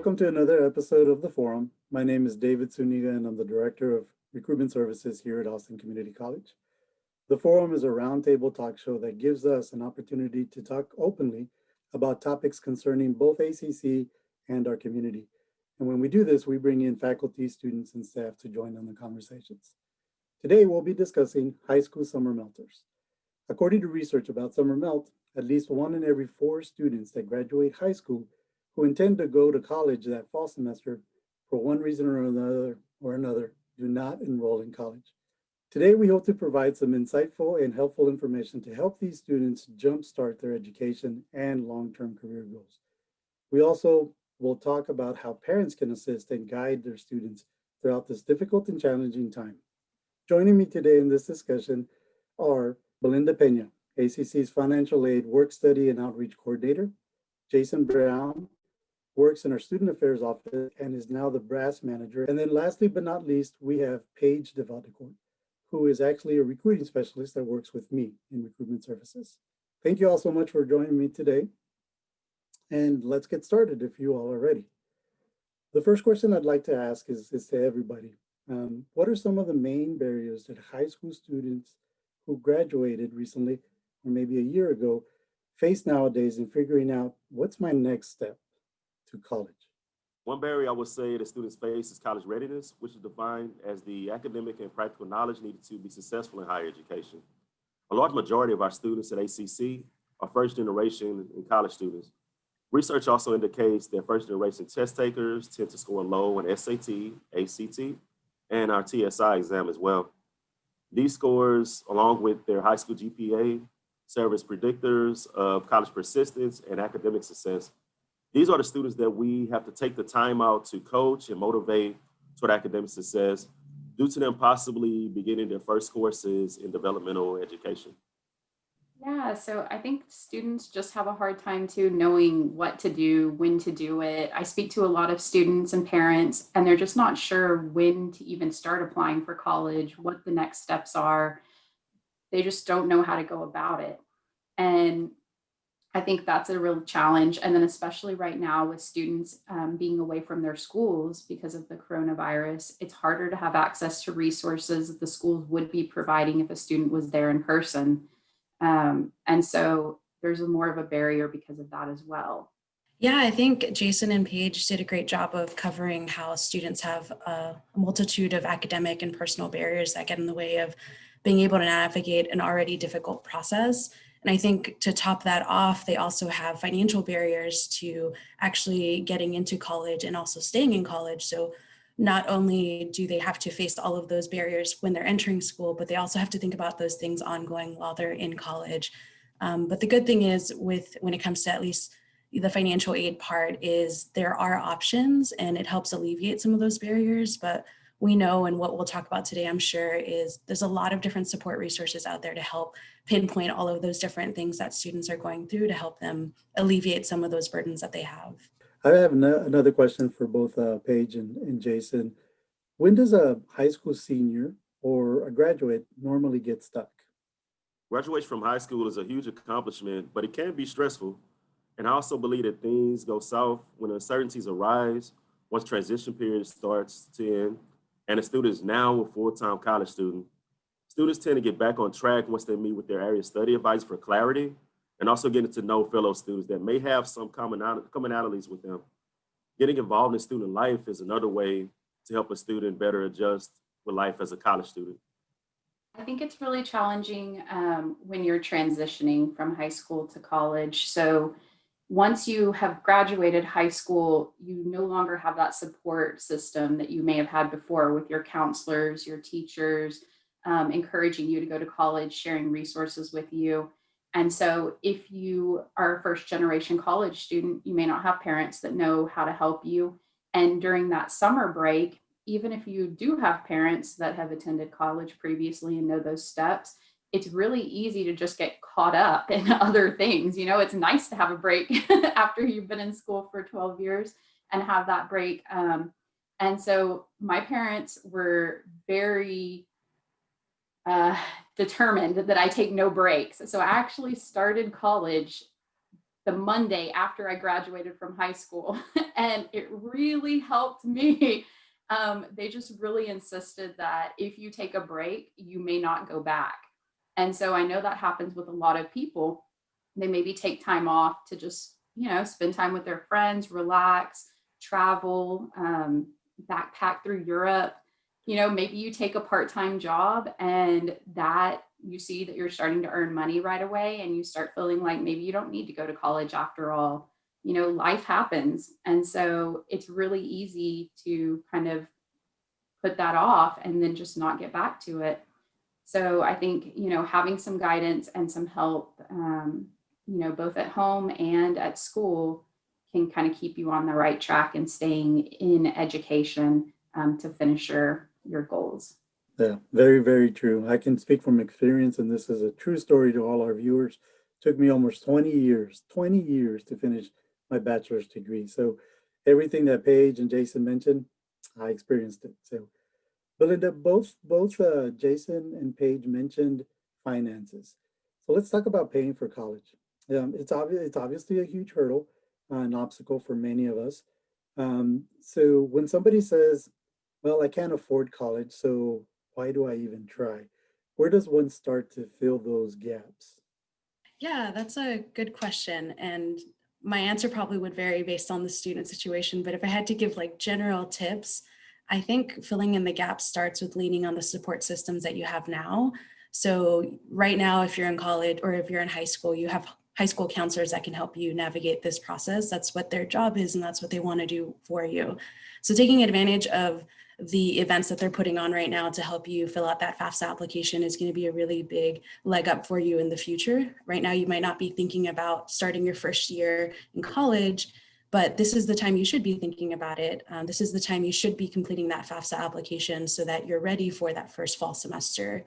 Welcome to another episode of The Forum. My name is David Zuniga, and I'm the Director of Recruitment Services here at Austin Community College. The Forum is a roundtable talk show that gives us an opportunity to talk openly about topics concerning both ACC and our community. And when we do this, we bring in faculty, students, and staff to join in the conversations. Today, we'll be discussing high school summer melters. According to research about summer melt, at least 1 in every 4 students that graduate high school who intend to go to college that fall semester for one reason or another do not enroll in college. Today, we hope to provide some insightful and helpful information to help these students jumpstart their education and long-term career goals. We also will talk about how parents can assist and guide their students throughout this difficult and challenging time. Joining me today in this discussion are Belinda Pena, ACC's Financial Aid Work Study and Outreach Coordinator; Jason Brown works in our Student Affairs Office and is now the brass manager. And then lastly but not least, we have Paige De Vaudrecourt, who is actually a recruiting specialist that works with me in recruitment services. Thank you all so much for joining me today. And let's get started if you all are ready. The first question I'd like to ask is to everybody. What are some of the main barriers that high school students who graduated recently, or maybe a year ago, face nowadays in figuring out what's my next step to college? One barrier I would say that students face is college readiness, which is defined as the academic and practical knowledge needed to be successful in higher education. A large majority of our students at ACC are first generation and college students. Research also indicates that first generation test takers tend to score low on SAT, ACT, and our TSI exam as well. These scores, along with their high school GPA, serve as predictors of college persistence and academic success. These are the students that we have to take the time out to coach and motivate toward academic success due to them possibly beginning their first courses in developmental education. Yeah, so I think students just have a hard time too knowing what to do, when to do it. I speak to a lot of students and parents, and they're just not sure when to even start applying for college, what the next steps are. They just don't know how to go about it. And I think that's a real challenge. And then especially right now with students being away from their schools because of the coronavirus, it's harder to have access to resources that the schools would be providing if a student was there in person. And so there's more of a barrier because of that as well. Yeah, I think Jason and Paige did a great job of covering how students have a multitude of academic and personal barriers that get in the way of being able to navigate an already difficult process. And I think to top that off, they also have financial barriers to actually getting into college and also staying in college. So not only do they have to face all of those barriers when they're entering school, but they also have to think about those things ongoing while they're in college. But the good thing is when it comes to at least the financial aid part is there are options and it helps alleviate some of those barriers. But we know, and what we'll talk about today, I'm sure, is there's a lot of different support resources out there to help pinpoint all of those different things that students are going through to help them alleviate some of those burdens that they have. I have another question for both Paige and Jason. When does a high school senior or a graduate normally get stuck? Graduation from high school is a huge accomplishment, but it can be stressful. And I also believe that things go south when uncertainties arise, once transition period starts to end, and a student is now a full-time college student. Students tend to get back on track once they meet with their area study advisor for clarity, and also getting to know fellow students that may have some commonalities with them. Getting involved in student life is another way to help a student better adjust with life as a college student. I think it's really challenging when you're transitioning from high school to college. So once you have graduated high school, you no longer have that support system that you may have had before with your counselors, your teachers, encouraging you to go to college, sharing resources with you. And so if you are a first generation college student, you may not have parents that know how to help you. And during that summer break, even if you do have parents that have attended college previously and know those steps, it's really easy to just get caught up in other things. You know, it's nice to have a break after you've been in school for 12 years and have that break. And so my parents were very determined that I take no breaks. So I actually started college the Monday after I graduated from high school. And it really helped me. They just really insisted that if you take a break, you may not go back. And so I know that happens with a lot of people. They maybe take time off to just, spend time with their friends, relax, travel, backpack through Europe. Maybe you take a part-time job and that you see that you're starting to earn money right away and you start feeling like maybe you don't need to go to college after all. Life happens. And so it's really easy to kind of put that off and then just not get back to it. So I think, having some guidance and some help, both at home and at school can kind of keep you on the right track and staying in education to finish your goals. Yeah, very, very true. I can speak from experience, and this is a true story to all our viewers. It took me almost 20 years to finish my bachelor's degree. So everything that Paige and Jason mentioned, I experienced it. So Belinda, both Jason and Paige mentioned finances. So let's talk about paying for college. It's obviously a huge hurdle, an obstacle for many of us. So when somebody says, well, I can't afford college, so why do I even try? Where does one start to fill those gaps? Yeah, that's a good question. And my answer probably would vary based on the student situation. But if I had to give like general tips, I think filling in the gaps starts with leaning on the support systems that you have now. So right now, if you're in college or if you're in high school, you have high school counselors that can help you navigate this process. That's what their job is, and that's what they want to do for you. So taking advantage of the events that they're putting on right now to help you fill out that FAFSA application is going to be a really big leg up for you in the future. Right now, you might not be thinking about starting your first year in college, but this is the time you should be thinking about it. This is the time you should be completing that FAFSA application so that you're ready for that first fall semester.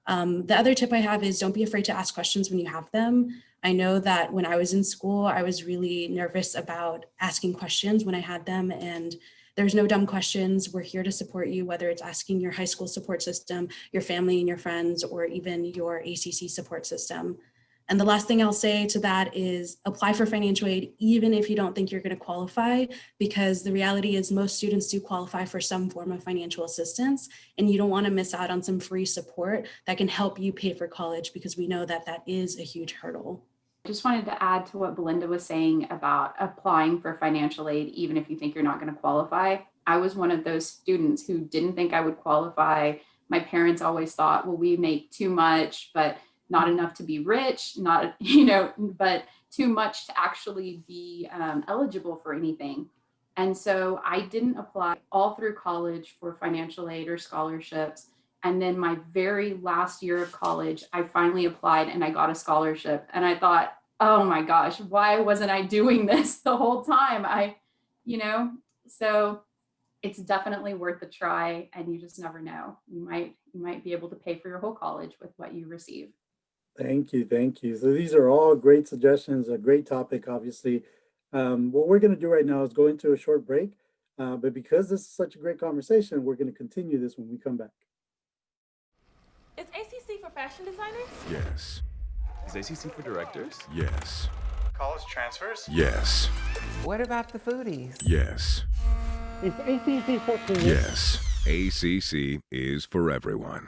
The other tip I have is don't be afraid to ask questions when you have them. I know that when I was in school, I was really nervous about asking questions when I had them, and there's no dumb questions. We're here to support you, whether it's asking your high school support system, your family and your friends, or even your ACC support system. And the last thing I'll say to that is apply for financial aid, even if you don't think you're going to qualify, because the reality is most students do qualify for some form of financial assistance, and you don't want to miss out on some free support that can help you pay for college, because we know that that is a huge hurdle. I just wanted to add to what Belinda was saying about applying for financial aid, even if you think you're not going to qualify. I was one of those students who didn't think I would qualify. My parents always thought, well, we make too much, but not enough to be rich, but too much to actually be eligible for anything. And so I didn't apply all through college for financial aid or scholarships. And then my very last year of college, I finally applied and I got a scholarship. And I thought, oh my gosh, why wasn't I doing this the whole time? So it's definitely worth a try, and you just never know. You might be able to pay for your whole college with what you receive. Thank you. So these are all great suggestions, a great topic, obviously. What we're going to do right now is go into a short break. But because this is such a great conversation, we're going to continue this when we come back. Is ACC for fashion designers? Yes. Is ACC for directors? Yes. College transfers? Yes. What about the foodies? Yes. Is ACC for kids? Yes. ACC is for everyone.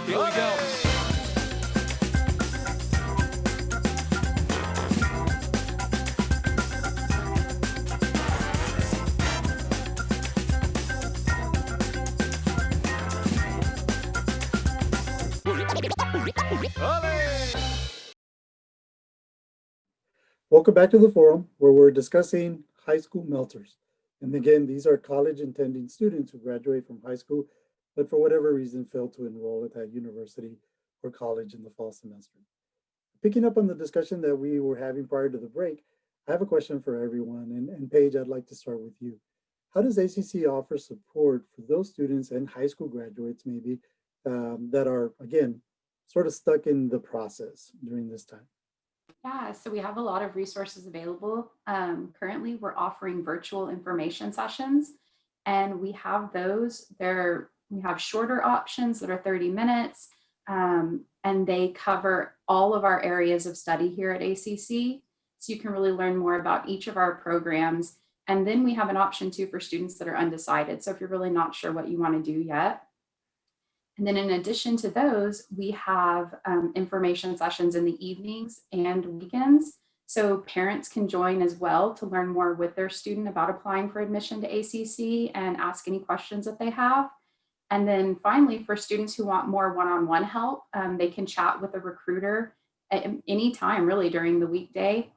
Here we go. Welcome back to the forum, where we're discussing high school melters. And again, these are college intending students who graduate from high school, but for whatever reason fail to enroll at that university or college in the fall semester. Picking up on the discussion that we were having prior to the break, I have a question for everyone. And Paige, I'd like to start with you. How does ACC offer support for those students and high school graduates maybe that are, again, sort of stuck in the process during this time? Yeah, so we have a lot of resources available. Currently, we're offering virtual information sessions, and we have those. We have shorter options that are 30 minutes, and they cover all of our areas of study here at ACC. So you can really learn more about each of our programs. And then we have an option too for students that are undecided. So if you're really not sure what you want to do yet. And then in addition to those, we have information sessions in the evenings and weekends. So parents can join as well to learn more with their student about applying for admission to ACC and ask any questions that they have. And then finally, for students who want more one-on-one help, they can chat with a recruiter at any time really during the weekday.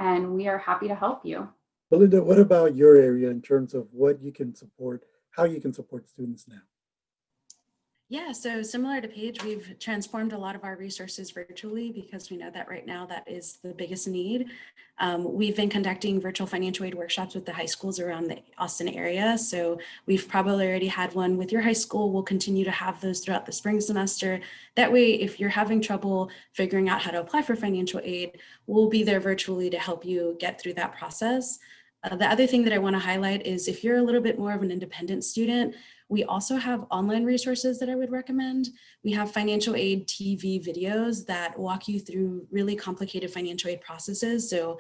And we are happy to help you. Belinda, what about your area in terms of what you can support, how you can support students now? Yeah, so similar to Paige, we've transformed a lot of our resources virtually because we know that right now that is the biggest need. We've been conducting virtual financial aid workshops with the high schools around the Austin area. So we've probably already had one with your high school. We'll continue to have those throughout the spring semester. That way, if you're having trouble figuring out how to apply for financial aid, we'll be there virtually to help you get through that process. The other thing that I want to highlight is if you're a little bit more of an independent student, we also have online resources that I would recommend. We have financial aid TV videos that walk you through really complicated financial aid processes. So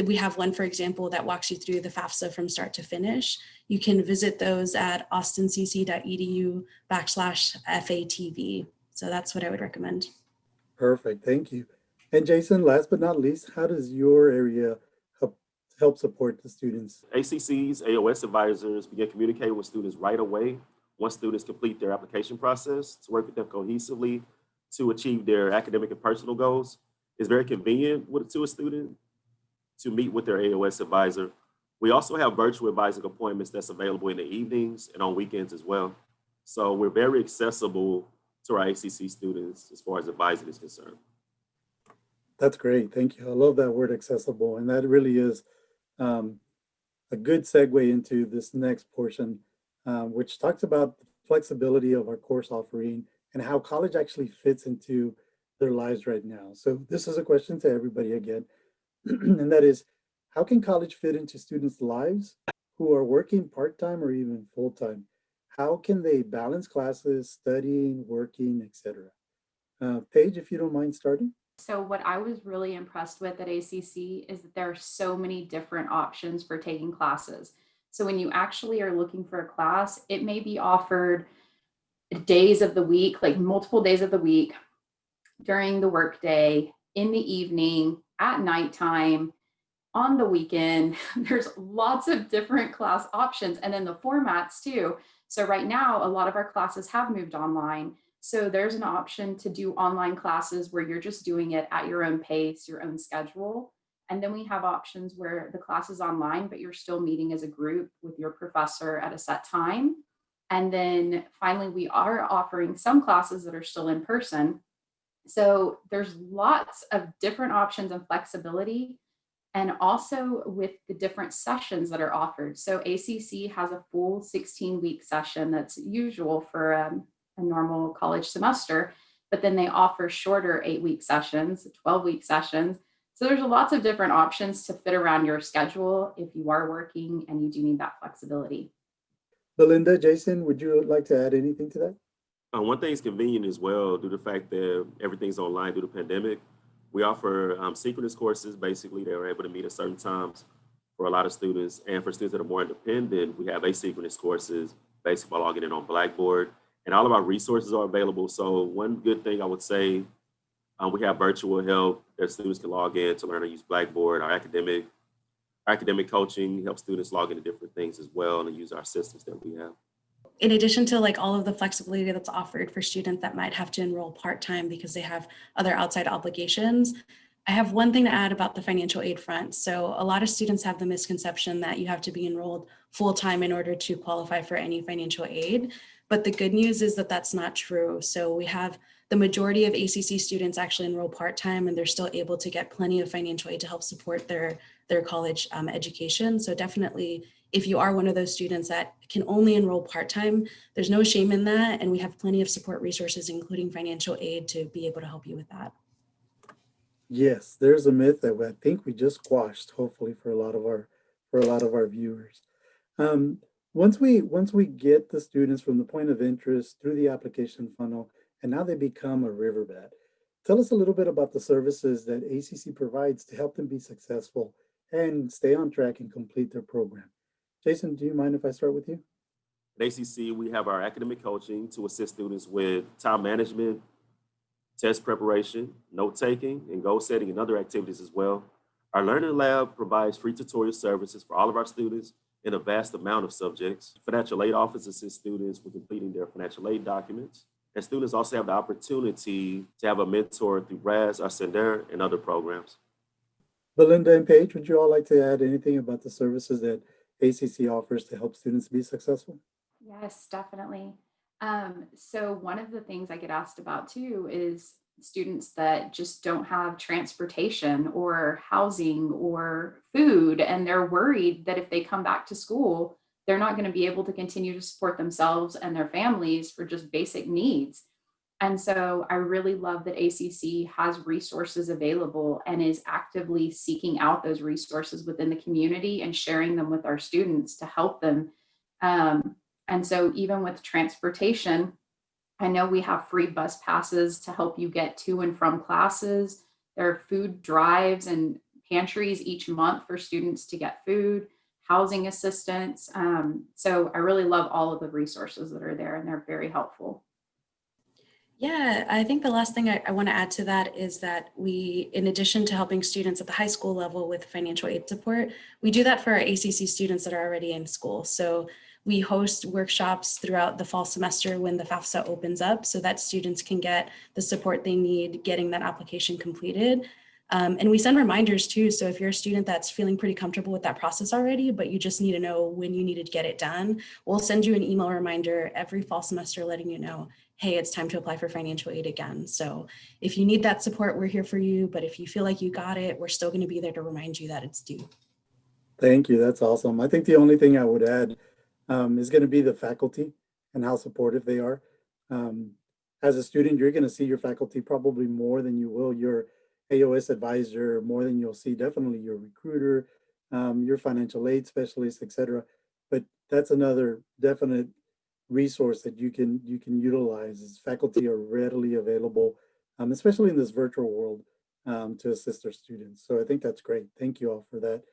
we have one, for example, that walks you through the FAFSA from start to finish. You can visit those at austincc.edu/FATV. So that's what I would recommend. Perfect, thank you. And Jason, last but not least, how does your area help support the students? ACC's AOS advisors begin communicating with students right away once students complete their application process to work with them cohesively to achieve their academic and personal goals. It's very convenient to a student to meet with their AOS advisor. We also have virtual advising appointments that's available in the evenings and on weekends as well. So we're very accessible to our ACC students as far as advising is concerned. That's great, thank you. I love that word accessible, and that really is a good segue into this next portion, which talks about the flexibility of our course offering and how college actually fits into their lives right now. So this is a question to everybody again, and that is, how can college fit into students' lives who are working part-time or even full-time? How can they balance classes, studying, working, etc.? Paige, if you don't mind starting. So what I was really impressed with at ACC is that there are so many different options for taking classes. So when you actually are looking for a class, it may be offered days of the week, like multiple days of the week, during the workday, in the evening, at nighttime, on the weekend. There's lots of different class options, and then the formats too. So right now, a lot of our classes have moved online. So there's an option to do online classes where you're just doing it at your own pace, your own schedule. And then we have options where the class is online, but you're still meeting as a group with your professor at a set time. And then finally, we are offering some classes that are still in person. So there's lots of different options and flexibility, and also with the different sessions that are offered. So ACC has a full 16-week session that's usual for a normal college semester, but then they offer shorter 8-week sessions, 12-week sessions. So there's lots of different options to fit around your schedule if you are working and you do need that flexibility. Belinda, Jason, would you like to add anything to that? One thing is convenient as well due to the fact that everything's online due to the pandemic. We offer synchronous courses. Basically, they're able to meet at certain times for a lot of students. And for students that are more independent, we have asynchronous courses, basically by logging in on Blackboard. And all of our resources are available. So one good thing I would say, we have virtual help that students can log in to learn to use Blackboard. Our academic coaching helps students log into different things as well and use our systems that we have. In addition to like all of the flexibility that's offered for students that might have to enroll part-time because they have other outside obligations, I have one thing to add about the financial aid front. So a lot of students have the misconception that you have to be enrolled full-time in order to qualify for any financial aid. But the good news is that that's not true. So we have the majority of ACC students actually enroll part-time, and they're still able to get plenty of financial aid to help support their college education. So definitely, if you are one of those students that can only enroll part-time, there's no shame in that. And we have plenty of support resources, including financial aid, to be able to help you with that. Yes, there's a myth that I think we just squashed, hopefully for a lot of our viewers. Once we get the students from the point of interest through the application funnel, and now they become a riverbed, tell us a little bit about the services that ACC provides to help them be successful and stay on track and complete their program. Jason, do you mind if I start with you? At ACC, we have our academic coaching to assist students with time management, test preparation, note-taking, and goal setting and other activities as well. Our Learning Lab provides free tutorial services for all of our students in a vast amount of subjects. Financial aid office assists students with completing their financial aid documents. And students also have the opportunity to have a mentor through RAS, Ascender, and other programs. Belinda and Paige, would you all like to add anything about the services that ACC offers to help students be successful? Yes, definitely. So one of the things I get asked about too is students that just don't have transportation or housing or food, and they're worried that if they come back to school, they're not going to be able to continue to support themselves and their families for just basic needs. And so I really love that ACC has resources available and is actively seeking out those resources within the community and sharing them with our students to help them. And so even with transportation, I know we have free bus passes to help you get to and from classes. There are food drives and pantries each month for students to get food, housing assistance. So I really love all of the resources that are there, and they're very helpful. Yeah, I think the last thing I want to add to that is that we, in addition to helping students at the high school level with financial aid support, we do that for our ACC students that are already in school. So we host workshops throughout the fall semester when the FAFSA opens up so that students can get the support they need getting that application completed. And we send reminders too. So if you're a student that's feeling pretty comfortable with that process already, but you just need to know when you need to get it done, we'll send you an email reminder every fall semester letting you know, hey, it's time to apply for financial aid again. So if you need that support, we're here for you. But if you feel like you got it, we're still going to be there to remind you that it's due. Thank you. That's awesome. I think the only thing I would add is going to be the faculty and how supportive they are. As a student, you're going to see your faculty probably more than you will your AOS advisor, more than you'll see definitely your recruiter, your financial aid specialist, etc. But that's another definite resource that you can utilize. Is faculty are readily available, especially in this virtual world, to assist their students. So I think that's great. Thank you all for that.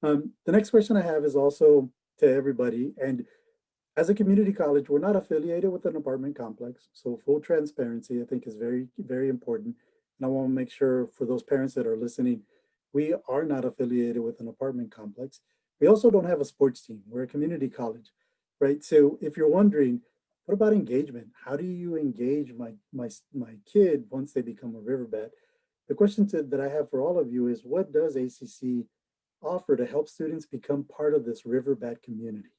The next question I have is also to everybody. And as a community college, we're not affiliated with an apartment complex. So full transparency, I think, is very, very important. And I want to make sure for those parents that are listening, we are not affiliated with an apartment complex. We also don't have a sports team. We're a community college, right? So if you're wondering, what about engagement? How do you engage my kid once they become a riverbed? The question that I have for all of you is, what does ACC offer to help students become part of this riverbed community?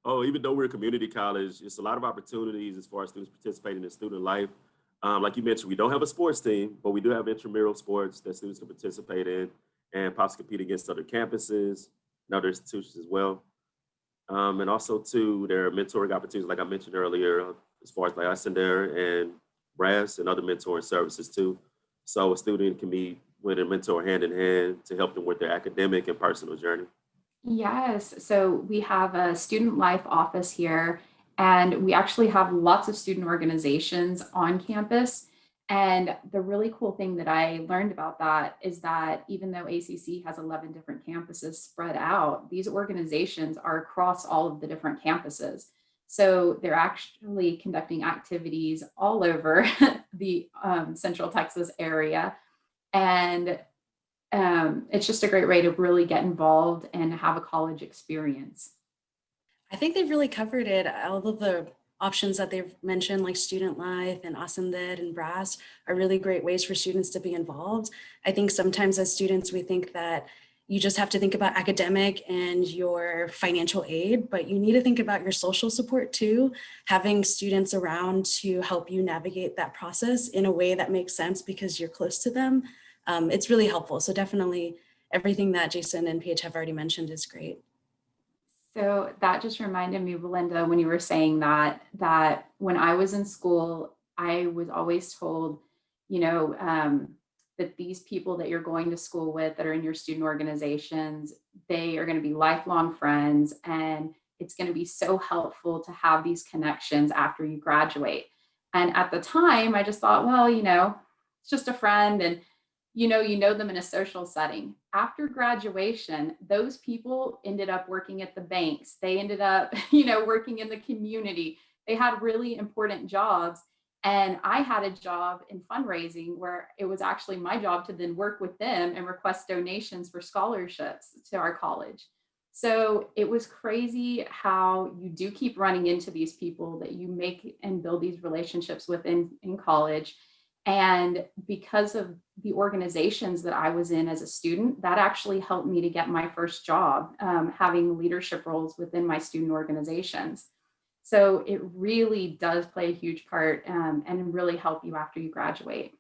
Oh, even though we're a community college, it's a lot of opportunities as far as students participating in student life. Like you mentioned, we don't have a sports team, but we do have intramural sports that students can participate in and possibly compete against other campuses and other institutions as well. And also, too, there are mentoring opportunities, like I mentioned earlier, as far as like Ascender and RAS and other mentoring services, too. So a student can meet with a mentor hand in hand to help them with their academic and personal journey. Yes, so we have a student life office here, and we actually have lots of student organizations on campus. And the really cool thing that I learned about that is that even though ACC has 11 different campuses spread out, these organizations are across all of the different campuses. So they're actually conducting activities all over the Central Texas area. And it's just a great way to really get involved and have a college experience. I think they've really covered it. All of the options that they've mentioned, like Student Life and ACCTV and Brass, are really great ways for students to be involved. I think sometimes as students, we think that you just have to think about academic and your financial aid, but you need to think about your social support too. Having students around to help you navigate that process in a way that makes sense because you're close to them, it's really helpful. So definitely everything that Jason and Paige have already mentioned is great. So that just reminded me, Belinda, when you were saying that when I was in school, I was always told, that these people that you're going to school with that are in your student organizations, they are going to be lifelong friends. And it's going to be so helpful to have these connections after you graduate. And at the time, I just thought, well, it's just a friend. And you know them in a social setting. After graduation, those people ended up working at the banks. They ended up, working in the community. They had really important jobs. And I had a job in fundraising where it was actually my job to then work with them and request donations for scholarships to our college. So it was crazy how you do keep running into these people that you make and build these relationships with in college. And because of the organizations that I was in as a student, that actually helped me to get my first job, having leadership roles within my student organizations. So it really does play a huge part and really help you after you graduate.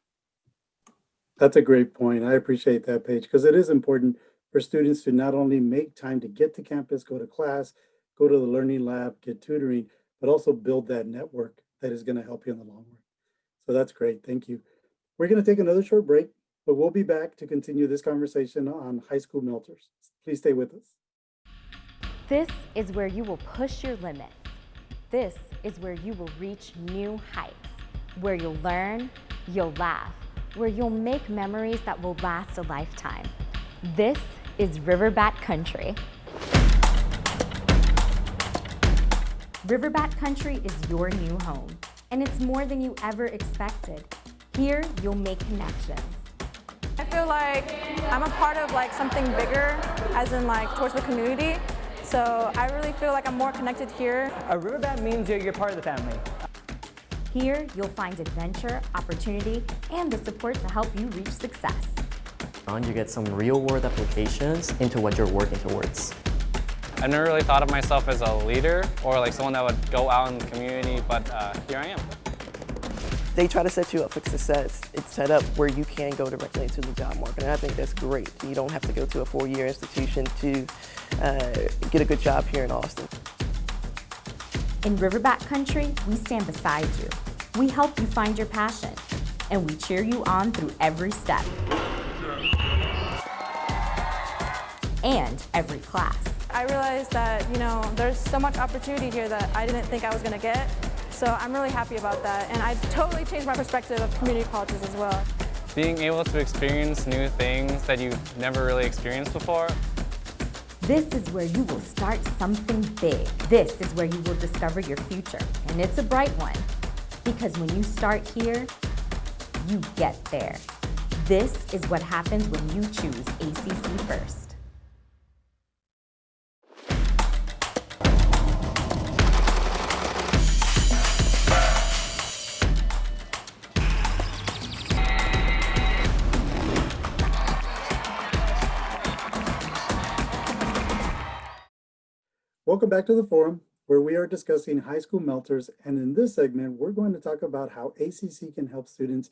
That's a great point. I appreciate that, Paige, because it is important for students to not only make time to get to campus, go to class, go to the learning lab, get tutoring, but also build that network that is going to help you in the long run. So that's great. Thank you. We're going to take another short break, but we'll be back to continue this conversation on high school melters. Please stay with us. This is where you will push your limits. This is where you will reach new heights, where you'll learn, you'll laugh, where you'll make memories that will last a lifetime. This is Riverbat Country. Riverbat Country is your new home, and it's more than you ever expected. Here, you'll make connections. I feel like I'm a part of something bigger, as in towards the community. So I really feel like I'm more connected here. A Riverbat means you're part of the family. Here, you'll find adventure, opportunity, and the support to help you reach success. You get some real-world applications into what you're working towards. I never really thought of myself as a leader or someone that would go out in the community, but here I am. They try to set you up for success. It's set up where you can go directly into the job market, and I think that's great. You don't have to go to a four-year institution to get a good job here in Austin. In Riverbat Country, we stand beside you. We help you find your passion, and we cheer you on through every step and every class. I realized that, there's so much opportunity here that I didn't think I was going to get. So I'm really happy about that. And I totally changed my perspective of community colleges as well. Being able to experience new things that you've never really experienced before. This is where you will start something big. This is where you will discover your future. And it's a bright one. Because when you start here, you get there. This is what happens when you choose ACC first. Welcome back to the forum, where we are discussing high school melters. And in this segment, we're going to talk about how ACC can help students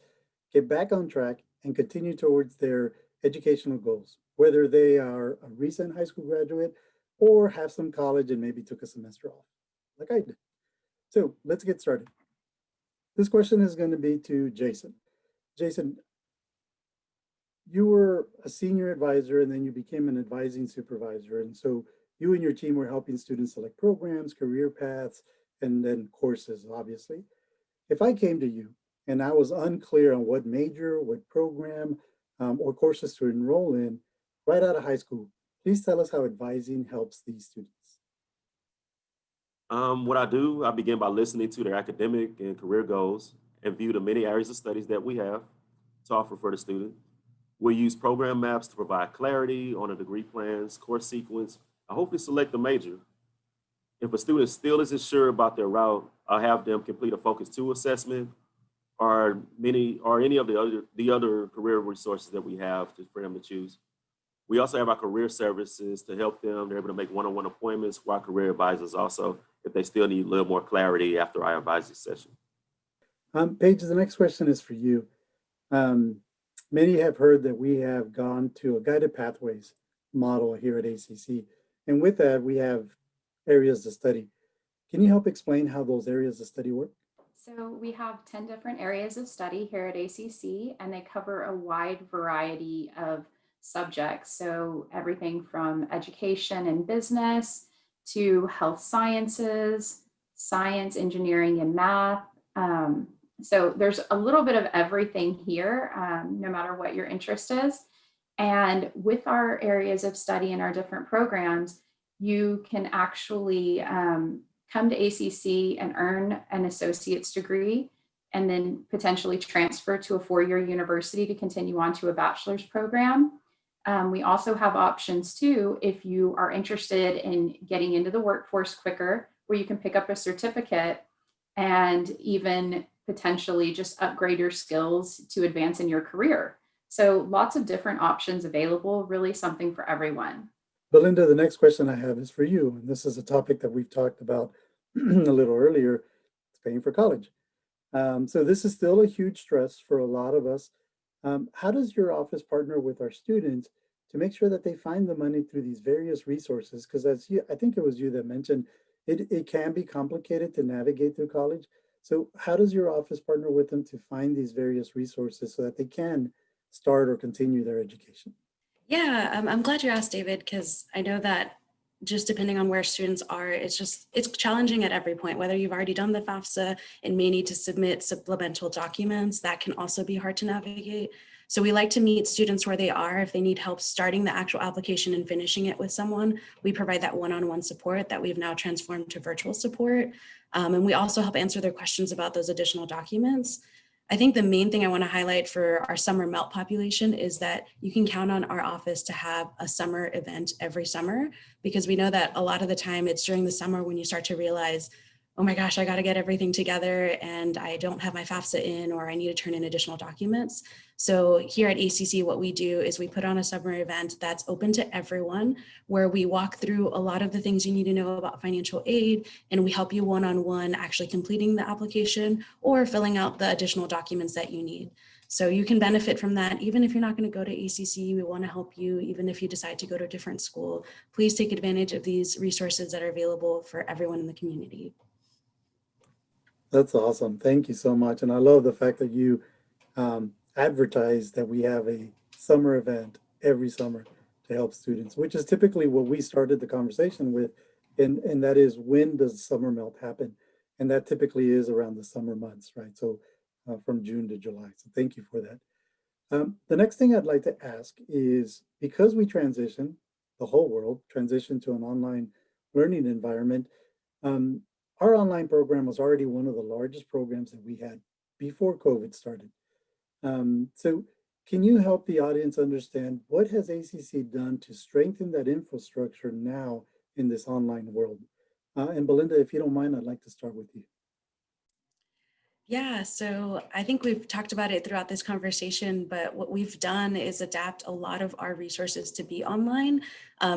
get back on track and continue towards their educational goals, whether they are a recent high school graduate or have some college and maybe took a semester off, like I did. So let's get started. This question is going to be to Jason. Jason, you were a senior advisor and then you became an advising supervisor. And so you and your team were helping students select programs, career paths, and then courses, obviously. If I came to you and I was unclear on what major, what program, or courses to enroll in right out of high school, please tell us how advising helps these students. What I do, I begin by listening to their academic and career goals and view the many areas of studies that we have to offer for the student. We use program maps to provide clarity on the degree plans, course sequence, I hopefully select a major. If a student still isn't sure about their route, have them complete a Focus 2 assessment or any of the other career resources that we have for them to choose. We also have our career services to help them. They're able to make one-on-one appointments with our career advisors also if they still need a little more clarity after our advisory session. Paige, the next question is for you. Many have heard that we have gone to a guided pathways model here at ACC. And with that, we have areas to study. Can you help explain how those areas of study work? So we have 10 different areas of study here at ACC, and they cover a wide variety of subjects. So everything from education and business to health sciences, science, engineering, and math. So there's a little bit of everything here, no matter what your interest is. And with our areas of study and our different programs, you can actually come to ACC and earn an associate's degree and then potentially transfer to a four-year university to continue on to a bachelor's program. We also have options too, if you are interested in getting into the workforce quicker, where you can pick up a certificate and even potentially just upgrade your skills to advance in your career. So lots of different options available, really something for everyone. Belinda, the next question I have is for you. And this is a topic that we've talked about a little earlier. It's paying for college. So this is still a huge stress for a lot of us. How does your office partner with our students to make sure that they find the money through these various resources? Because I think it was you that mentioned, it can be complicated to navigate through college. So how does your office partner with them to find these various resources so that they can start or continue their education? Yeah, I'm glad you asked, David, because I know that just depending on where students are, it's challenging at every point. Whether you've already done the FAFSA and may need to submit supplemental documents, that can also be hard to navigate. So we like to meet students where they are. If they need help starting the actual application and finishing it with someone, we provide that one-on-one support that we've now transformed to virtual support. And we also help answer their questions about those additional documents. I think the main thing I want to highlight for our summer MELT population is that you can count on our office to have a summer event every summer, because we know that a lot of the time it's during the summer when you start to realize, oh my gosh, I got to get everything together and I don't have my FAFSA in, or I need to turn in additional documents. So here at ACC, what we do is we put on a summer event that's open to everyone, where we walk through a lot of the things you need to know about financial aid, and we help you one-on-one actually completing the application or filling out the additional documents that you need. So you can benefit from that. Even if you're not going to go to ACC, we want to help you. Even if you decide to go to a different school, please take advantage of these resources that are available for everyone in the community. That's awesome. Thank you so much. And I love the fact that you advertise that we have a summer event every summer to help students, which is typically what we started the conversation with. And that is, when does summer melt happen? And that typically is around the summer months, right? So from June to July. So thank you for that. The next thing I'd like to ask is, because we transition, the whole world transitioned to an online learning environment, our online program was already one of the largest programs that we had before COVID started. So can you help the audience understand, what has ACC done to strengthen that infrastructure now in this online world? And Belinda, if you don't mind, I'd like to start with you. Yeah, so I think we've talked about it throughout this conversation, but what we've done is adapt a lot of our resources to be online.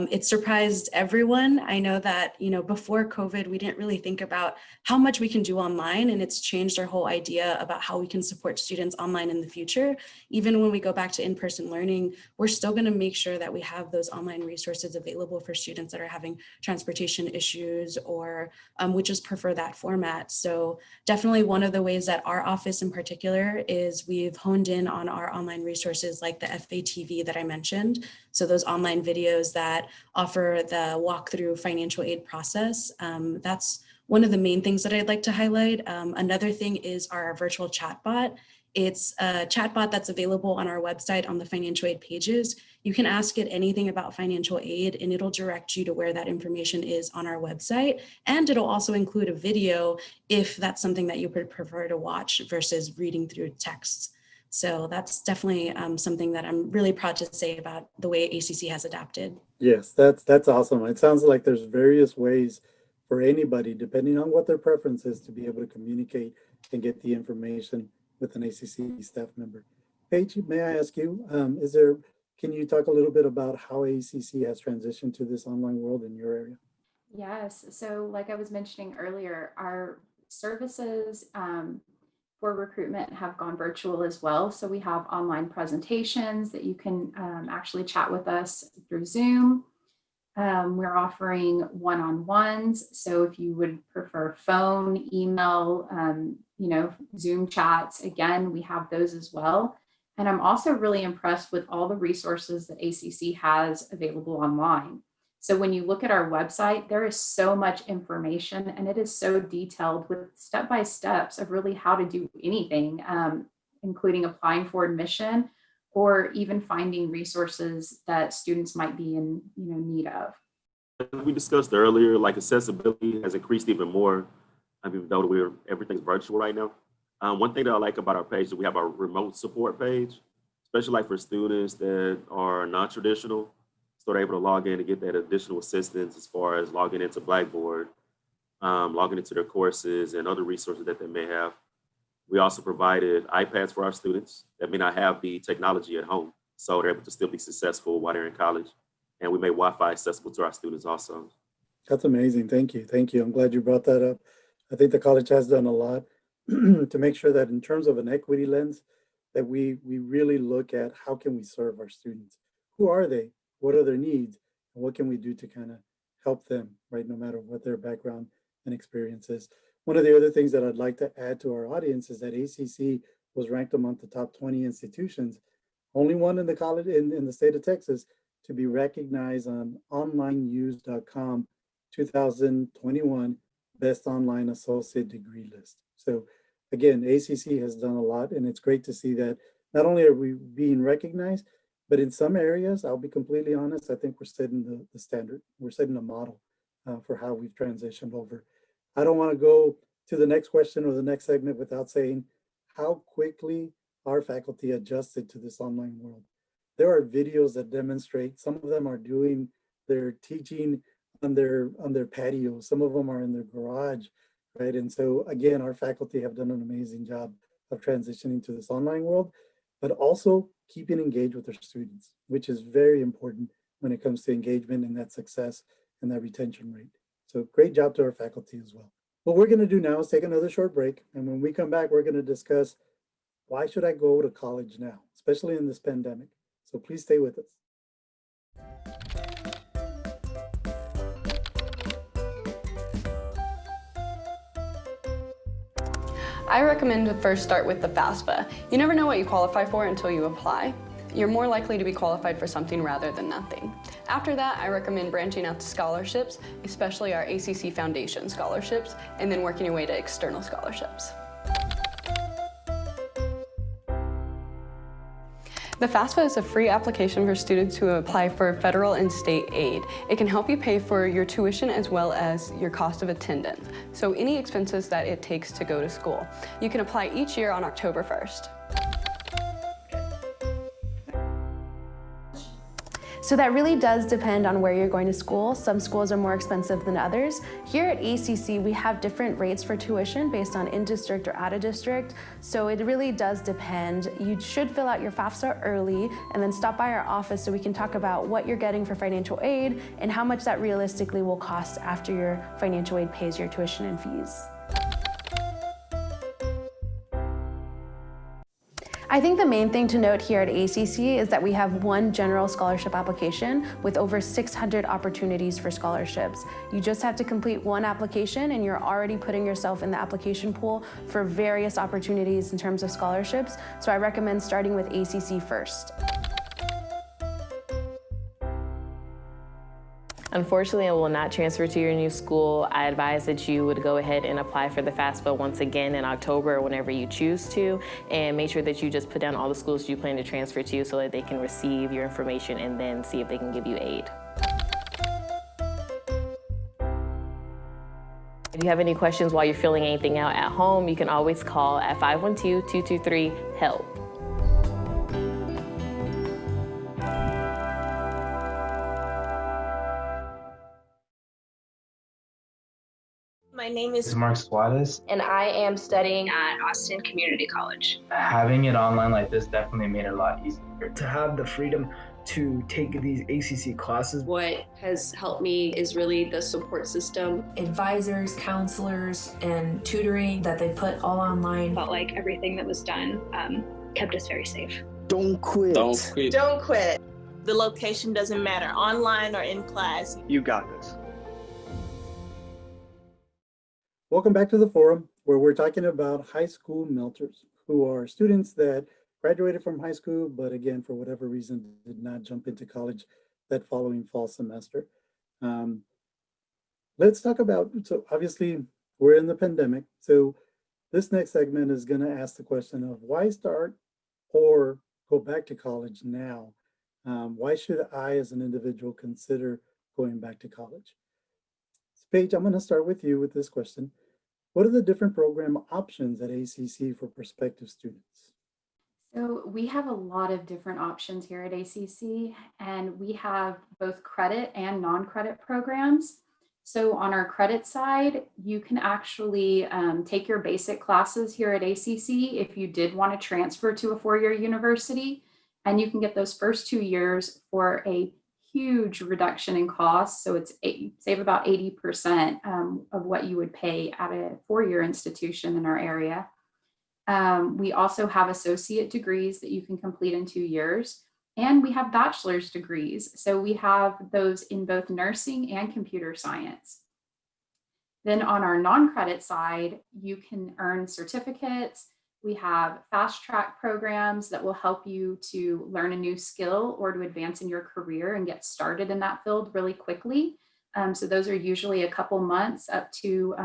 It surprised everyone. I know that, before COVID, we didn't really think about how much we can do online, and it's changed our whole idea about how we can support students online in the future. Even when we go back to in-person learning, we're still going to make sure that we have those online resources available for students that are having transportation issues or would just prefer that format. So definitely one of the ways that our office in particular is we've honed in on our online resources like the FATV that I mentioned. So those online videos that offer the walkthrough financial aid process. That's one of the main things that I'd like to highlight. Another thing is our virtual chatbot. It's a chatbot that's available on our website on the financial aid pages. You can ask it anything about financial aid and it'll direct you to where that information is on our website. And it'll also include a video if that's something that you would prefer to watch versus reading through texts. So that's definitely something that I'm really proud to say about the way ACC has adapted. Yes, that's awesome. It sounds like there's various ways for anybody, depending on what their preference is, to be able to communicate and get the information with an ACC staff member. Paige, may I ask you, can you talk a little bit about how ACC has transitioned to this online world in your area? Yes. So like I was mentioning earlier, our services for recruitment have gone virtual as well. So we have online presentations that you can actually chat with us through Zoom. We're offering one-on-ones. So if you would prefer phone, email, Zoom chats, again, we have those as well. And I'm also really impressed with all the resources that ACC has available online. So when you look at our website, there is so much information and it is so detailed with step-by-steps of really how to do anything, including applying for admission or even finding resources that students might be in need of. As we discussed earlier, like accessibility has increased even more, even though everything's virtual right now. One thing that I like about our page is we have our remote support page, especially like for students that are non-traditional. So they're able to log in and get that additional assistance as far as logging into Blackboard, logging into their courses and other resources that they may have. We also provided iPads for our students that may not have the technology at home. So they're able to still be successful while they're in college. And we made Wi-Fi accessible to our students also. That's amazing. Thank you. Thank you. I'm glad you brought that up. I think the college has done a lot to make sure that in terms of an equity lens, that we really look at how can we serve our students? Who are they? What are their needs? And what can we do to kind of help them, right? No matter what their background and experience is. One of the other things that I'd like to add to our audience is that ACC was ranked among the top 20 institutions, only one in the college in the state of Texas, to be recognized on onlineuse.com 2021 Best Online Associate Degree List. So again, ACC has done a lot, and it's great to see that not only are we being recognized, but in some areas, I'll be completely honest, I think we're setting the standard. We're setting a model for how we've transitioned over. I don't want to go to the next question or the next segment without saying how quickly our faculty adjusted to this online world. There are videos that demonstrate, some of them are doing their teaching on their patio, some of them are in their garage, right? And so again, our faculty have done an amazing job of transitioning to this online world, but also keeping engaged with their students, which is very important when it comes to engagement and that success and that retention rate. So great job to our faculty as well. What we're going to do now is take another short break. And when we come back, we're going to discuss why should I go to college now, especially in this pandemic. So please stay with us. I recommend to first start with the FAFSA. You never know what you qualify for until you apply. You're more likely to be qualified for something rather than nothing. After that, I recommend branching out to scholarships, especially our ACC Foundation scholarships, and then working your way to external scholarships. The FAFSA is a free application for students who apply for federal and state aid. It can help you pay for your tuition as well as your cost of attendance, so any expenses that it takes to go to school. You can apply each year on October 1st. So that really does depend on where you're going to school. Some schools are more expensive than others. Here at ACC, we have different rates for tuition based on in-district or out-of-district. So it really does depend. You should fill out your FAFSA early and then stop by our office so we can talk about what you're getting for financial aid and how much that realistically will cost after your financial aid pays your tuition and fees. I think the main thing to note here at ACC is that we have one general scholarship application with over 600 opportunities for scholarships. You just have to complete one application and you're already putting yourself in the application pool for various opportunities in terms of scholarships. So I recommend starting with ACC first. Unfortunately, I will not transfer to your new school. I advise that you would go ahead and apply for the FAFSA once again in October or whenever you choose to, and make sure that you just put down all the schools you plan to transfer to so that they can receive your information and then see if they can give you aid. If you have any questions while you're filling anything out at home, you can always call at 512-223-HELP. My name is Mark Suarez, and I am studying at Austin Community College. Having it online like this definitely made it a lot easier. To have the freedom to take these ACC classes. What has helped me is really the support system. Advisors, counselors, and tutoring that they put all online. Felt like everything that was done kept us very safe. Don't quit. Don't quit. Don't quit. The location doesn't matter, online or in class. You got this. Welcome back to the forum, where we're talking about high school melters, who are students that graduated from high school, but again, for whatever reason, did not jump into college that following fall semester. Let's talk about, so obviously we're in the pandemic. So this next segment is gonna ask the question of why start or go back to college now? Why should I as an individual consider going back to college? Paige, I'm gonna start with you with this question. What are the different program options at ACC for prospective students? So we have a lot of different options here at ACC, and we have both credit and non-credit programs. So on our credit side, you can actually take your basic classes here at ACC if you did want to transfer to a four-year university, and you can get those first 2 years for a huge reduction in costs. So it's save about 80% of what you would pay at a four-year institution in our area. We also have associate degrees that you can complete in 2 years, and we have bachelor's degrees. So we have those in both nursing and computer science. Then on our non-credit side, you can earn certificates. We have fast track programs that will help you to learn a new skill or to advance in your career and get started in that field really quickly. So those are usually a couple months up to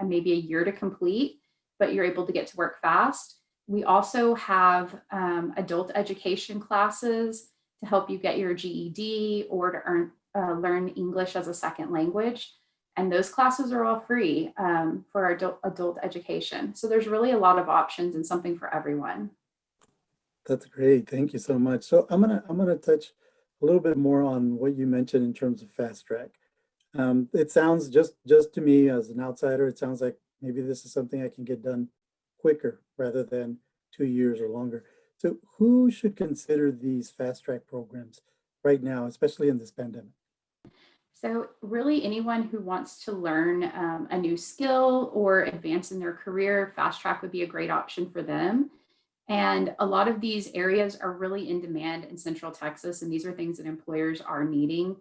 maybe a year to complete, but you're able to get to work fast. We also have adult education classes to help you get your GED or to learn English as a second language. And those classes are all free for adult education. So there's really a lot of options and something for everyone. That's great. Thank you so much. So I'm gonna touch a little bit more on what you mentioned in terms of fast track. It sounds just to me as an outsider, it sounds like maybe this is something I can get done quicker rather than 2 years or longer. So who should consider these fast track programs right now, especially in this pandemic? So really anyone who wants to learn a new skill or advance in their career, fast track would be a great option for them. And a lot of these areas are really in demand in Central Texas, and these are things that employers are needing.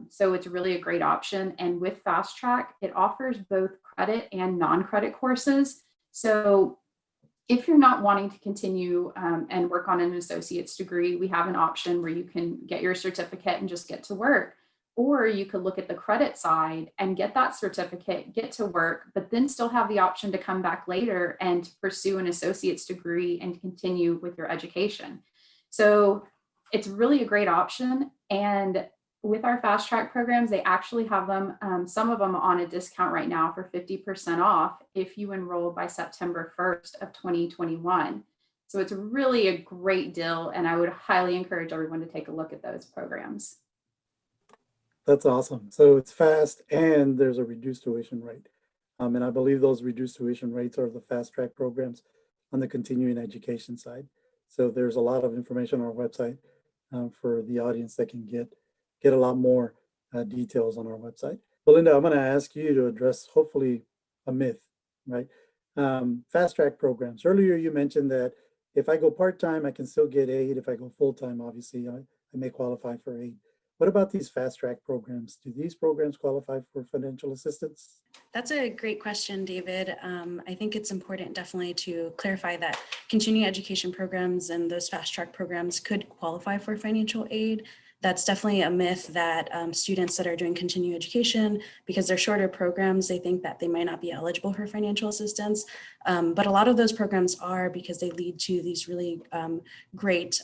So it's really a great option. And with fast track, it offers both credit and non-credit courses. So if you're not wanting to continue and work on an associate's degree, we have an option where you can get your certificate and just get to work. Or you could look at the credit side and get that certificate, get to work, but then still have the option to come back later and pursue an associate's degree and continue with your education. So it's really a great option. And with our fast track programs, they actually have them, some of them on a discount right now for 50% off if you enroll by September 1st of 2021. So it's really a great deal, and I would highly encourage everyone to take a look at those programs. That's awesome. So it's fast and there's a reduced tuition rate. And I believe those reduced tuition rates are the fast track programs on the continuing education side. So there's a lot of information on our website for the audience that can get a lot more details on our website. Belinda, I'm going to ask you to address hopefully a myth, right? Fast track programs. Earlier you mentioned that if I go part-time, I can still get aid. If I go full-time, obviously I may qualify for aid. What about these fast track programs? Do these programs qualify for financial assistance? That's a great question, David. I think it's important definitely to clarify that continuing education programs and those fast track programs could qualify for financial aid. That's definitely a myth that students that are doing continuing education, because they're shorter programs, they think that they might not be eligible for financial assistance. But a lot of those programs are, because they lead to these really great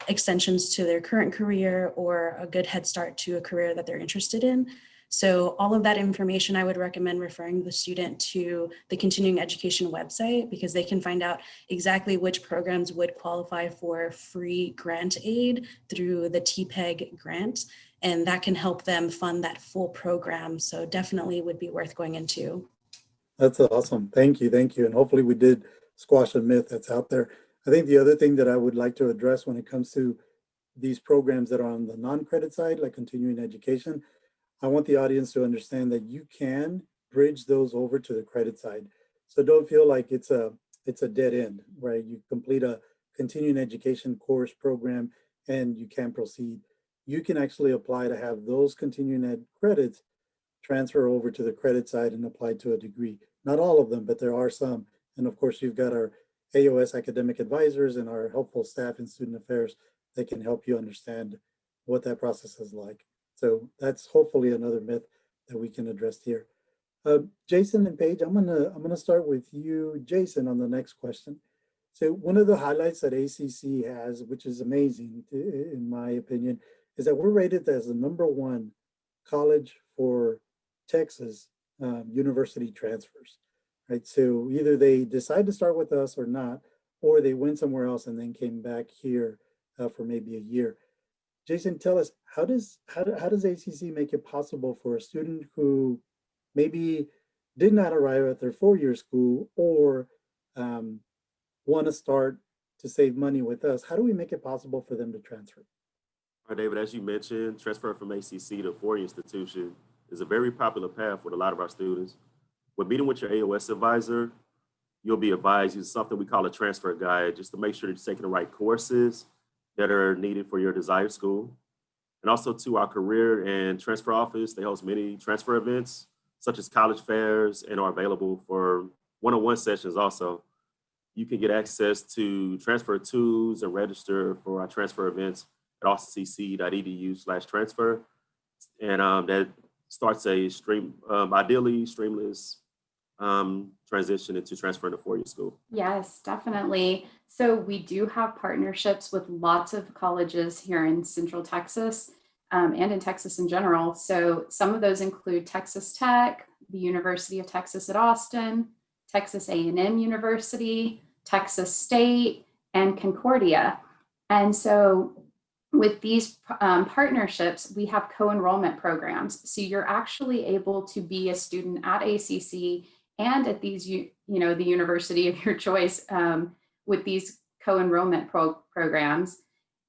extensions to their current career or a good head start to a career that they're interested in. So all of that information, I would recommend referring the student to the continuing education website, because they can find out exactly which programs would qualify for free grant aid through the TPEG grant. And that can help them fund that full program. So definitely would be worth going into. That's awesome. Thank you. Thank you. And hopefully we did squash a myth that's out there. I think the other thing that I would like to address when it comes to these programs that are on the non-credit side, like continuing education, I want the audience to understand that you can bridge those over to the credit side. So don't feel like it's a dead end, right? You complete a continuing education course program and you can proceed. You can actually apply to have those continuing ed credits transfer over to the credit side and apply to a degree. Not all of them, but there are some. And of course, you've got our AOS academic advisors and our helpful staff in student affairs that can help you understand what that process is like. So that's hopefully another myth that we can address here. Jason and Paige, I'm gonna start with you, Jason, on the next question. So one of the highlights that ACC has, which is amazing in my opinion, is that we're rated as the #1 college for Texas university transfers, right? So either they decide to start with us or not, or they went somewhere else and then came back here for maybe a year. Jason, tell us, how does ACC make it possible for a student who maybe did not arrive at their 4-year school or want to start to save money with us? How do we make it possible for them to transfer? All right, David, as you mentioned, transfer from ACC to a 4-year institution is a very popular path with a lot of our students. When meeting with your AOS advisor, you'll be advised use something we call a transfer guide, just to make sure that you're taking the right courses that are needed for your desired school. And also to our career and transfer office, they host many transfer events, such as college fairs, and are available for one-on-one sessions also. You can get access to transfer tools and register for our transfer events at austinCC.edu/transfer. And that starts a ideally streamless transition into transferring to 4-year school. Yes, definitely. So we do have partnerships with lots of colleges here in Central Texas and in Texas in general. So some of those include Texas Tech, the University of Texas at Austin, Texas A&M University, Texas State, and Concordia. And so with these partnerships, we have co-enrollment programs. So you're actually able to be a student at ACC and at these, the university of your choice with these co-enrollment programs.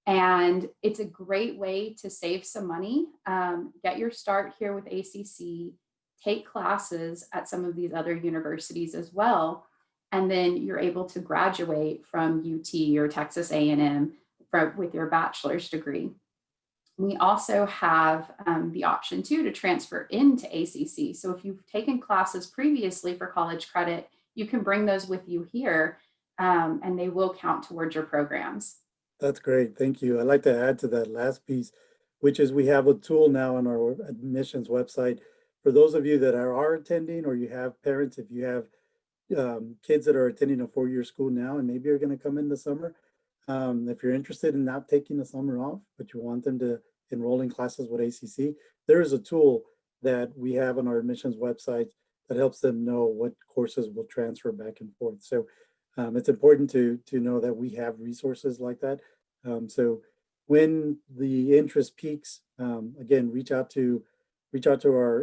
And it's a great way to save some money, get your start here with ACC, take classes at some of these other universities as well. And then you're able to graduate from UT or Texas A&M with your bachelor's degree. We also have the option too to transfer into ACC. So if you've taken classes previously for college credit, you can bring those with you here and they will count towards your programs. That's great. Thank you. I'd like to add to that last piece, which is we have a tool now on our admissions website. For those of you that are attending, or you have parents, if you have kids that are attending a 4-year school now and maybe are going to come in the summer, if you're interested in not taking the summer off, but you want them to enroll in classes with ACC, there is a tool that we have on our admissions website that helps them know what courses will transfer back and forth. So it's important to know that we have resources like that. So when the interest peaks, again, reach out to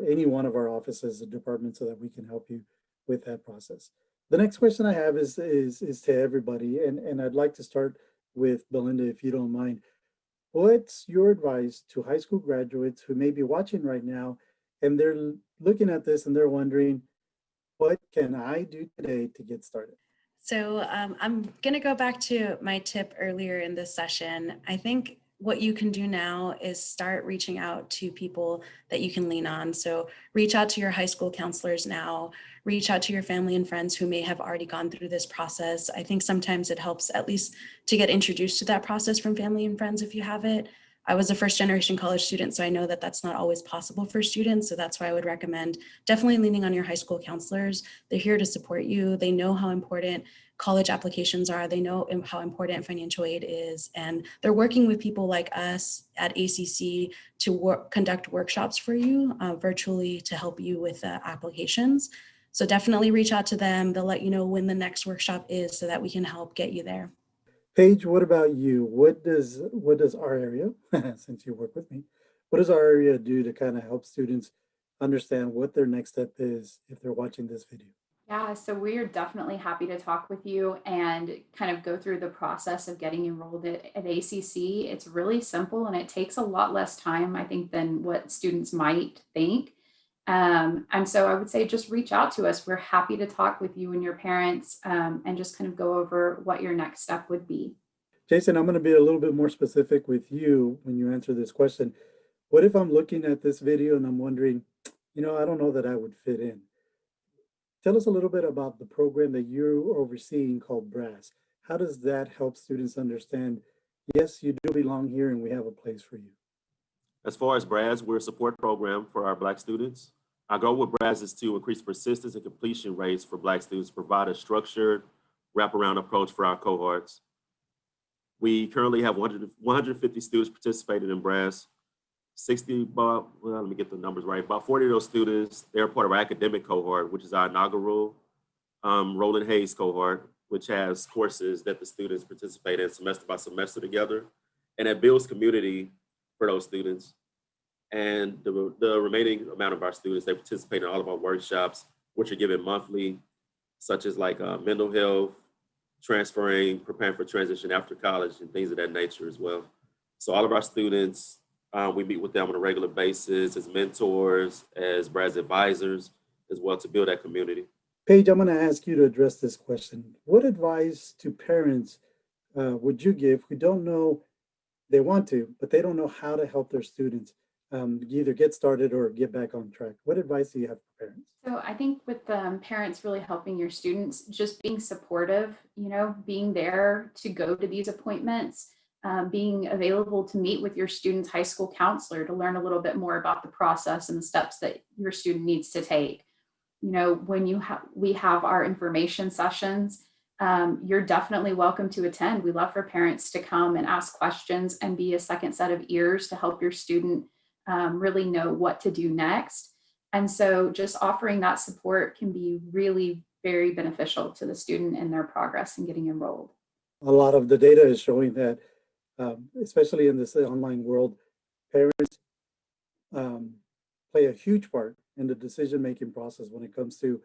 any one of our offices, the department, so that we can help you with that process. The next question I have is to everybody, and I'd like to start with Belinda, if you don't mind. What's your advice to high school graduates who may be watching right now and they're looking at this and they're wondering, what can I do today to get started? So I'm going to go back to my tip earlier in this session. I think what you can do now is start reaching out to people that you can lean on. So reach out to your high school counselors now, reach out to your family and friends who may have already gone through this process. I think sometimes it helps at least to get introduced to that process from family and friends if you have it. I was a first-generation college student, so I know that that's not always possible for students. So that's why I would recommend definitely leaning on your high school counselors. They're here to support you. They know how important college applications are. They know how important financial aid is, and they're working with people like us at ACC to conduct workshops for you virtually to help you with applications. So definitely reach out to them. They'll let you know when the next workshop is so that we can help get you there. Paige, what about you? What does our area, since you work with me, what does our area do to kind of help students understand what their next step is if they're watching this video? Yeah, so we are definitely happy to talk with you and kind of go through the process of getting enrolled at ACC. It's really simple and it takes a lot less time, I think, than what students might think. And so I would say just reach out to us. We're happy to talk with you and your parents and just kind of go over what your next step would be. Jason, I'm going to be a little bit more specific with you when you answer this question. What if I'm looking at this video and I'm wondering, I don't know that I would fit in. Tell us a little bit about the program that you're overseeing called BRASS. How does that help students understand, yes, you do belong here and we have a place for you? As far as BRASS, we're a support program for our Black students. Our goal with BRASS is to increase persistence and completion rates for Black students, provide a structured wraparound approach for our cohorts. We currently have 150 students participating in BRASS. 60, let me get the numbers right. About 40 of those students, they're part of our academic cohort, which is our inaugural Roland Hayes cohort, which has courses that the students participate in semester by semester together. And it builds community for those students. And the remaining amount of our students, they participate in all of our workshops, which are given monthly, such as like mental health, transferring, preparing for transition after college, and things of that nature as well. So all of our students, we meet with them on a regular basis as mentors, as BRASS advisors, as well to build that community. Paige, I'm going to ask you to address this question. What advice to parents would you give who don't know they want to, but they don't know how to help their students either get started or get back on track? What advice do you have for parents? So I think with parents really helping your students, just being supportive, being there to go to these appointments, being available to meet with your student's high school counselor to learn a little bit more about the process and the steps that your student needs to take. When we have our information sessions, you're definitely welcome to attend. We love for parents to come and ask questions and be a second set of ears to help your student really know what to do next. And so just offering that support can be really very beneficial to the student in their progress in getting enrolled. A lot of the data is showing that, especially in this online world, parents play a huge part in the decision-making process when it comes to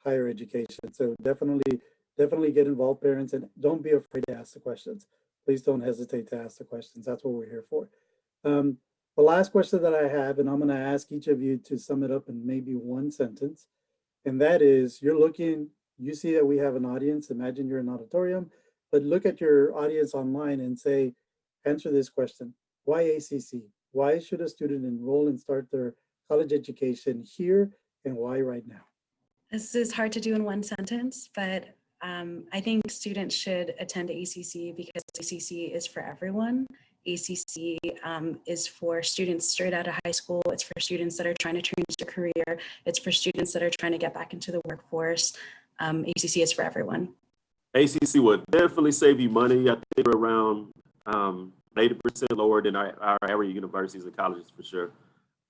higher education. So definitely get involved, parents, and don't be afraid to ask the questions. Please don't hesitate to ask the questions. That's what we're here for. The last question that I have, and I'm going to ask each of you to sum it up in maybe one sentence, and that is, you see that we have an audience. Imagine you're in an auditorium, but look at your audience online and say, answer this question. Why ACC? Why should a student enroll and start their college education here, and why right now? This is hard to do in one sentence, but I think students should attend ACC because ACC is for everyone. ACC is for students straight out of high school. It's for students that are trying to change their career. It's for students that are trying to get back into the workforce. ACC is for everyone. ACC would definitely save you money. I think we're around 80% lower than our area universities and colleges for sure.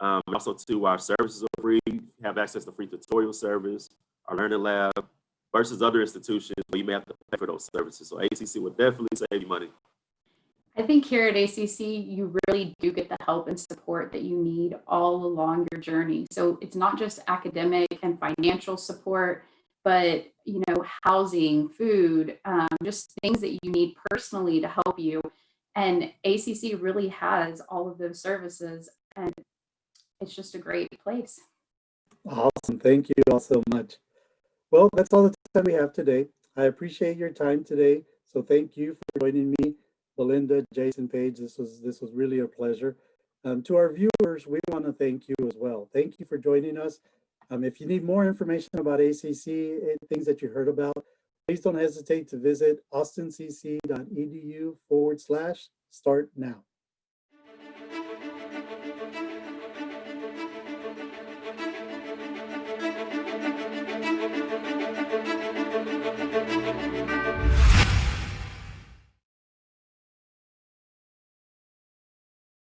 Also, too, our services are free. You have access to free tutorial service, our learning lab, versus other institutions where you may have to pay for those services. So ACC would definitely save you money. I think here at ACC, you really do get the help and support that you need all along your journey. So it's not just academic and financial support, but housing, food, just things that you need personally to help you. And ACC really has all of those services, and it's just a great place. Awesome. Thank you all so much. Well, that's all the time we have today. I appreciate your time today. So thank you for joining me, Belinda, Jason, Paige. This was really a pleasure. To our viewers, we want to thank you as well. Thank you for joining us. If you need more information about ACC and things that you heard about, please don't hesitate to visit austincc.edu/start now.